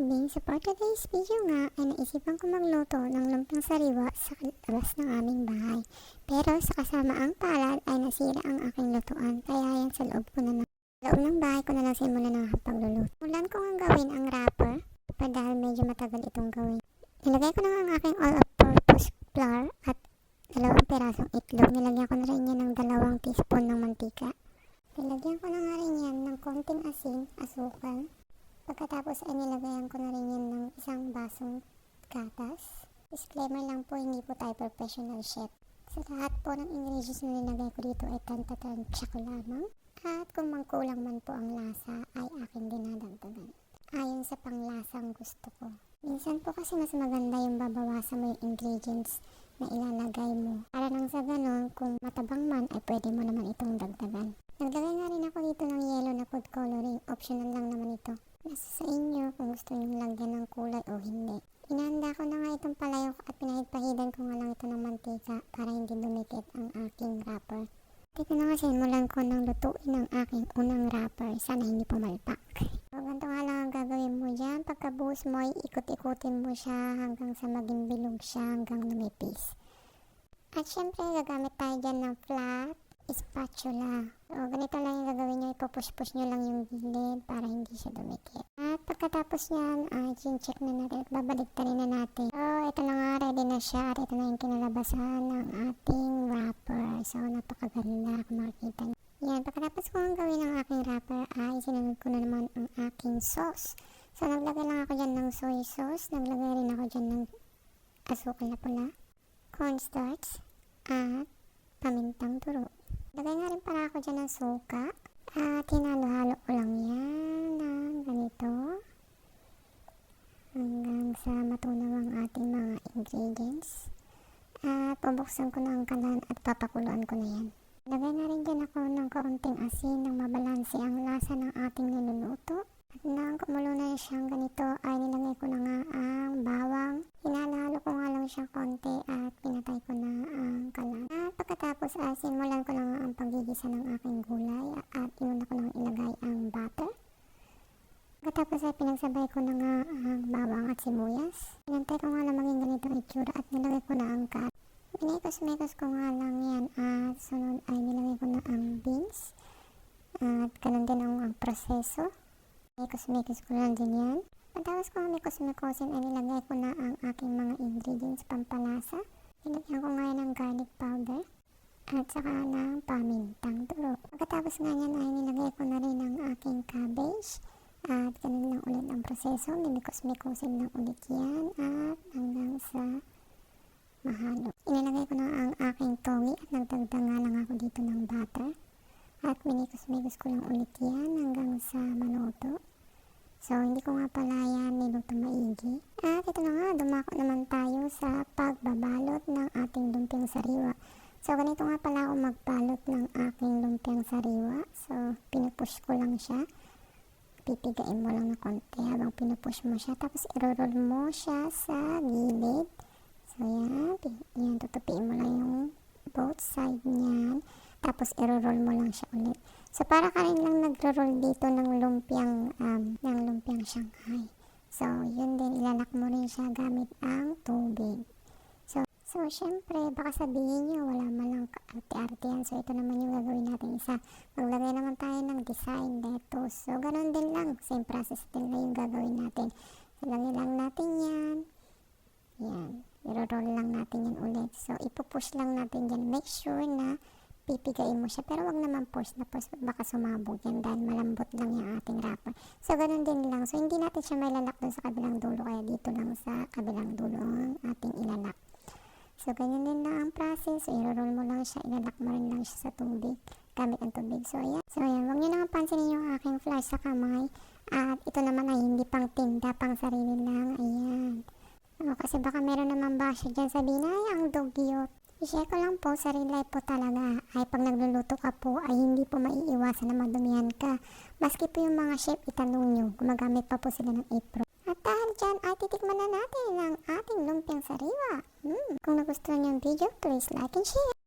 Living, so for today's video nga ay naisipan ko magluto ng lumpiang sariwa sa labas ng aming bahay. Pero sa kasamaang palad ay nasira ang aking lutuan, kaya yan sa loob ng bahay ko na lang simulan ng pagluluto. Ulan ko nga gawin ang wrapper, dahil medyo matagal itong gawin. Nilagay ko na ang aking all-purpose flour at 2 pirasong itlog. Nilagyan ko na rin yan ng 2 teaspoon ng mantika. Nilagyan ko na nga rin yan ng konting asin, asukal. Pagkatapos ay nilagayan ko na rin yan ng 1 basong gatas. Disclaimer lang po, hindi po tayo professional chef. Sa lahat po ng ingredients na nilagay ko dito ay tanta-tansya ko lamang. At kung mangkulang man po ang lasa ay aking dinadagdagan ayon sa panglasang gusto ko. Minsan po kasi mas maganda yung babawasan mo yung ingredients na ilalagay mo. Para nang sa ganon, kung matabang man ay pwede mo naman itong dagdagan. Naglagay nga rin ako dito ng yellow na food coloring. Optional lang naman ito. Nasa sa inyo kung gusto nyo lagyan ng kulay o hindi. Inahanda ko na nga itong palayok at pinahid-pahidan ko nga lang ito ng mantika para hindi dumikit ang aking wrapper. Dito na nga simulan ko ng lutuin ang aking unang wrapper. Sana hindi pumalpak. So, ganito nga lang ang gagawin mo dyan. Pagkabuhos mo ay ikot-ikutin mo siya hanggang sa maging bilog siya hanggang lumipis. At syempre gagamit tayo dyan ng flat spatula. So, ganito lang yung gagawin nyo. Ipupush-push nyo lang yung gilid para hindi siya dumikit. At pagkatapos yan, check na natin at babaligtarin na natin. So, ito na nga, ready na siya. At ito na yung kinalabasan ng ating wrapper. So, napakaganda kung makikita nyo. Yan, pagkatapos ko ang gawin ng aking wrapper ay sinunod ko na naman ang aking sauce. So, naglagay lang ako dyan ng soy sauce. Naglagay rin ako dyan ng asukal na pula, cornstarch, at pamintang turo. Lagay nga rin para ako dyan ng suka. At hinalo-halo ko lang yan ng ganito. Hanggang sa matunaw ang ating mga ingredients. At pabuksan ko na ang kalan at papakuluan ko na yan. Lagay na rin dyan ako ng kaunting asin nang mabalanse ang lasa ng ating niluluto. At nang kumulo na siyang ganito ay nilagay ko na nga ang bawang. Hinalo-halo ko nga lang siya konti at pinatay ko na ang kalan. At pagkatapos ay simulan ko na nga ang paggigisa ng aking gulay at inuna ko nang ilagay ang butter. Pagkatapos ay pinagsabay ko na nga ang bawang at sibuyas. Pinantay ko nga na maging ganito ang itsura at nilagay ko na ang carrot. Minikos-mikos ko nga lang yan at sunod ay nilagay ko na ang beans. At ganun din ang proseso. Minikos-mikos ko lang din yan. Pagkatapos ko mikos-mikosin ay nilagay ko na ang aking mga ingredients pampalasa. Nilagyan ko nga ng garlic powder at saka ng pamintang turo. Pagkatapos nga yan ay nilagay ko na rin ang aking cabbage. At ganun lang ulit ang proseso. Mimikos-mikosin lang ulit yan at hanggang sa mahalo. Inilagay ko na ang aking togi at nagdagdag nga lang ako dito ng butter. At minikos-mikos ko lang ulit yan hanggang sa maluto. So, hindi ko nga pala yan niluto maigi. At ito na nga, dumako naman tayo sa pagbabalot ng ating lumpiang sariwa. So, ganito nga pala ako magbalot ng aking lumpiang sariwa. So, pinupush ko lang siya. Pipigain mo lang na konti habang pinupush mo siya. Tapos, i-roll mo siya sa gilid. So, yan, tutupiin mo lang yung both side niyan. Tapos, i-roll mo lang siya ulit. So, para ka rin lang nagro-roll dito ng lumpiang Shanghai. So, yun din, ilalak mo rin siya gamit ang tubig. So, syempre, baka sabihin nyo, wala malang arte-arte yan. So, ito naman yung gagawin natin isa. Maglagay naman tayo ng design dito. So, ganun din lang. Same process din na yung gagawin natin. Ilagay lang natin yan. Yan. I-roll lang natin yan ulit. So, ipupush lang natin yan. Make sure na pipigain mo siya. Pero wag naman push na push. Baka sumabog yan dahil malambot lang yung ating wrapper. So, ganun din lang. So, hindi natin siya may lalak dun sa kabilang dulo. Kaya dito lang sa kabilang dulo ang ating ilalak. So, ganyan din lang ang process. So, i-roll mo lang siya. Ilalak mo rin lang siya sa tubig. Gamit ang tubig. So, ayan. So, ayan. Huwag nyo naman pansinin yung aking flash sa kamay. At ito naman ay hindi pang tinda. Pang sarili lang. Ayan. Kasi baka meron naman basya dyan sabihin, ay, ang dugyot. I-share ko lang po, sa real life po talaga, ay pag nagluluto ka po, ay hindi po maiiwasan na madumihan ka. Maski po yung mga chef, itanong nyo, gumagamit pa po sila ng apron. At dahil dyan, ay titikman na natin ang ating lumpiang sariwa. Kung nagustuhan nyo yung video, please like and share.